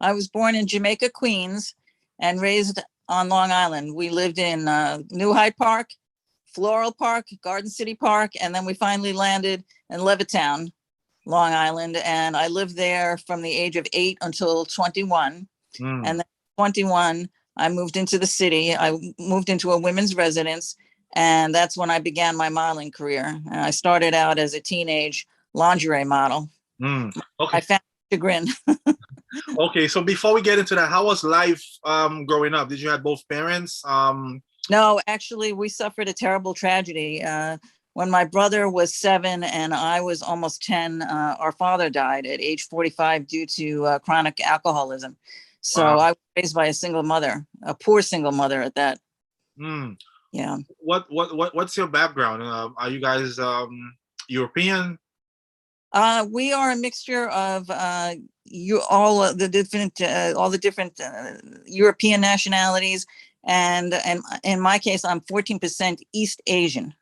I was born in Jamaica, Queens, and raised on Long Island. We lived in New Hyde Park, Floral Park, Garden City Park, and then we finally landed in Levittown, Long Island. And I lived there from the age of 8 until 21. Mm. And then 21, I moved into the city. I moved into a women's residence, and that's when I began my modeling career. And I started out as a teenage lingerie model. Mm. Okay. I found chagrin. Okay. So before we get into that, how was life growing up? Did you have both parents? No, actually, we suffered a terrible tragedy. When my brother was 7 and I was almost 10, our father died at age 45 due to chronic alcoholism. So Wow. I was raised by a single mother, a poor single mother at that. Mm. Yeah. What's your background? Are you guys European? We are a mixture of all the different European nationalities, and in my case, I'm 14% East Asian.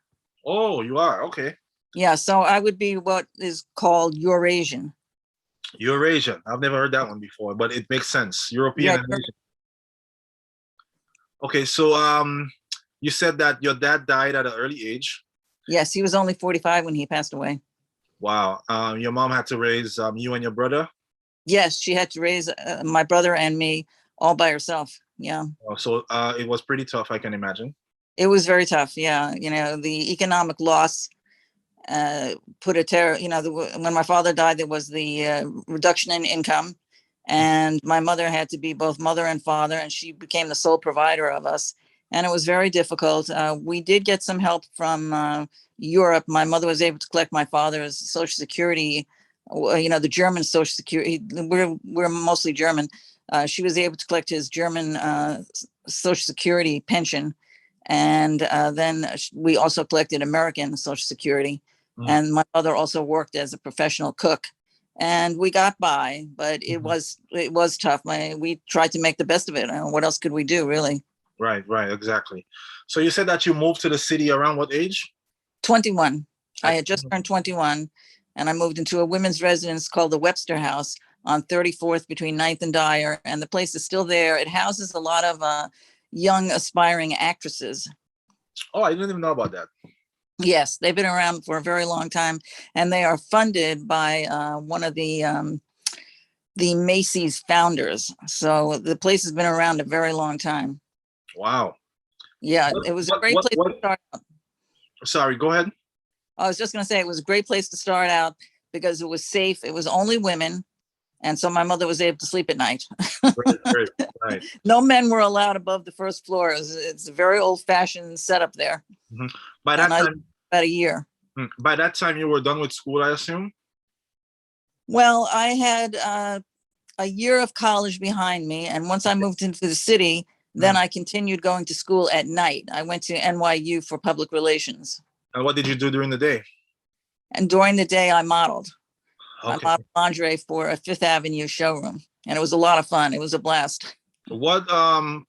Oh, you are, okay. Yeah, so I would be what is called Eurasian. Eurasian. I've never heard that one before, but it makes sense. European Yeah, and Asian. Okay, so you said that your dad died at an early age. Yes, he was only 45 when he passed away. Wow. Your mom had to raise you and your brother? Yes, she had to raise my brother and me all by herself. Yeah. Oh, so it was pretty tough, I can imagine. It was very tough. Yeah. You know, the economic loss put a when my father died, there was the reduction in income, and my mother had to be both mother and father, and she became the sole provider of us. And it was very difficult. We did get some help from Europe. My mother was able to collect my father's Social Security, the German Social Security. We're mostly German. She was able to collect his German Social Security pension. And then we also collected American Social Security. Mm. And my mother also worked as a professional cook. And we got by, but it was tough. We tried to make the best of it. What else could we do, really? Right, exactly. So you said that you moved to the city around what age? 21. I had just turned 21, and I moved into a women's residence called the Webster House on 34th between 9th and Dyer. And the place is still there. It houses a lot of young aspiring actresses. Oh, I didn't even know about that. Yes, they've been around for a very long time, and they are funded by one of the Macy's founders. So the place has been around a very long time. Wow. Yeah, it was a great place to start out. Sorry, go ahead. I was just going to say it was a great place to start out because it was safe. It was only women. And so my mother was able to sleep at night. Right. No men were allowed above the first floor. It's a very old-fashioned setup there. Mm-hmm. By that time, about a year. By that time, you were done with school, I assume? Well, I had a year of college behind me. And once I moved into the city, then I continued going to school at night. I went to NYU for public relations. And what did you do during the day? And during the day, I modeled. Okay. I modeled lingerie for a Fifth Avenue showroom. And it was a lot of fun. It was a blast. What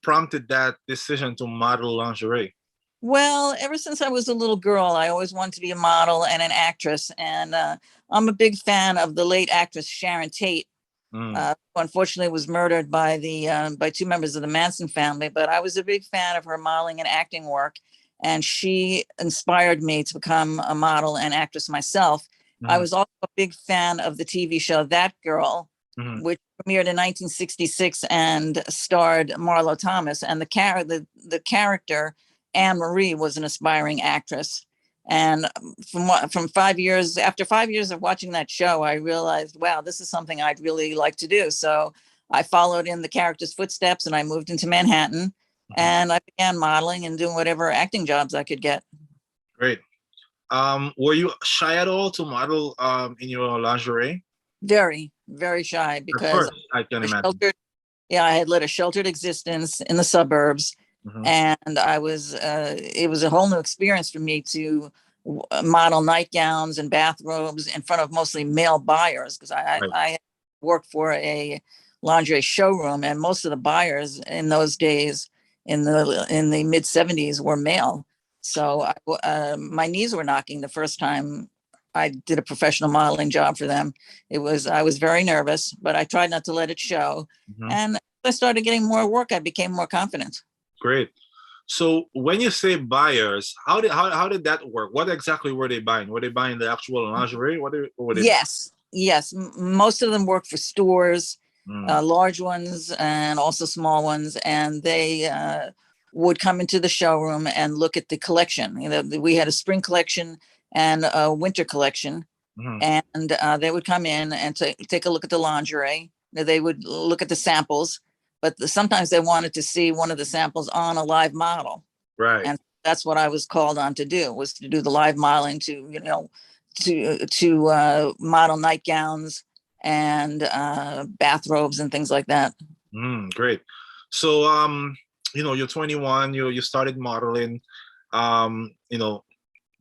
prompted that decision to model lingerie? Well, ever since I was a little girl, I always wanted to be a model and an actress. And I'm a big fan of the late actress Sharon Tate, who unfortunately was murdered by by 2 members of the Manson family. But I was a big fan of her modeling and acting work. And she inspired me to become a model and actress myself. I was also a big fan of the TV show That Girl, which premiered in 1966 and starred Marlo Thomas. And the character, Anne Marie, was an aspiring actress. And from 5 years, after 5 years of watching that show, I realized, wow, this is something I'd really like to do. So I followed in the character's footsteps and I moved into Manhattan and I began modeling and doing whatever acting jobs I could get. Great. Were you shy at all to model in your lingerie? Very, very shy because of course, I can imagine. I had led a sheltered existence in the suburbs. And I was, it was a whole new experience for me to model nightgowns and bathrobes in front of mostly male buyers because I worked for a lingerie showroom and most of the buyers in those days in the mid 70s were male. So my knees were knocking the first time I did a professional modeling job for them. I was very nervous, but I tried not to let it show. Mhm. And as I started getting more work, I became more confident. Great. So when you say buyers, how did that work? What exactly were they buying? Were they buying the actual lingerie? What were they Yes, yes. Most of them work for stores, buying? large ones and also small ones, and they would come into the showroom and look at the collection. You know, we had a spring collection and a winter collection, Mhm. and they would come in and take a look at the lingerie. They would look at the samples, but sometimes they wanted to see one of the samples on a live model, Right. and that's what I was called on to do, was to do the live modeling, to model nightgowns and bathrobes and things like that. Great. So you're 21, you started modeling. You know,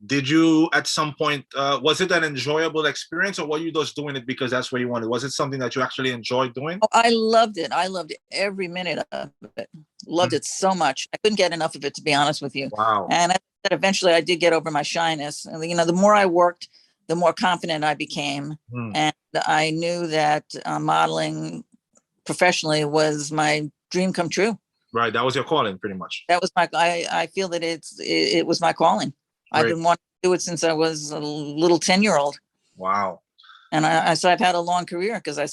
did you at some point was it an enjoyable experience, or were you just doing it because that's what you wanted? Was it something that you actually enjoyed doing? Oh, I loved it. I loved every minute of it. Loved Mhm. it so much. I couldn't get enough of it, to be honest with you. Wow. And eventually I did get over my shyness. And, the more I worked, the more confident I became. Mm. And I knew that modeling professionally was my dream come true. Right. That was your calling, pretty much. That was I feel that it was my calling. I've Great. been wanting to do it since I was a little 10-year-old. Wow. And so I've had a long career, because I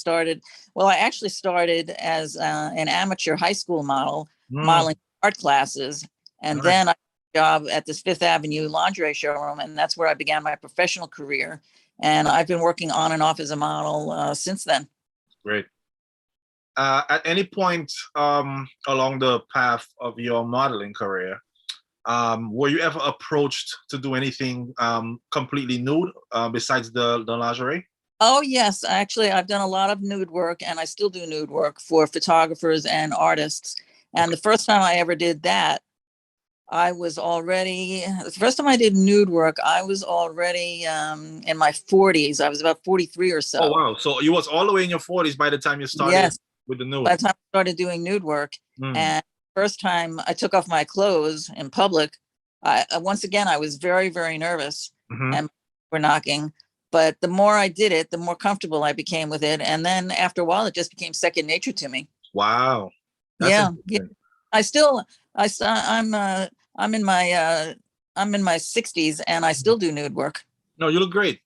actually started as an amateur high school model, Mm. modeling art classes. And Nice. then I got a job at this Fifth Avenue lingerie showroom. And that's where I began my professional career. And I've been working on and off as a model since then. Great. At any point along the path of your modeling career, were you ever approached to do anything completely nude besides the lingerie? Oh, yes. Actually, I've done a lot of nude work, and I still do nude work for photographers and artists. And Okay. the first time I ever did that, the first time I did nude work, I was already in my 40s. I was about 43 or Oh so. wow! So you was all the way in your 40s by the time you started Yes, with the by nude. the time I started doing nude work. Mm. And first time I took off my clothes in public, once again, I was very, very nervous, Hmm. and we're knocking. But the more I did it, the more comfortable I became with it. And then after a while, it just became second nature to me. Wow, that's Yeah, yeah. interesting. I still, I, st- I'm in my 60s, and I still do nude work. No, you look great.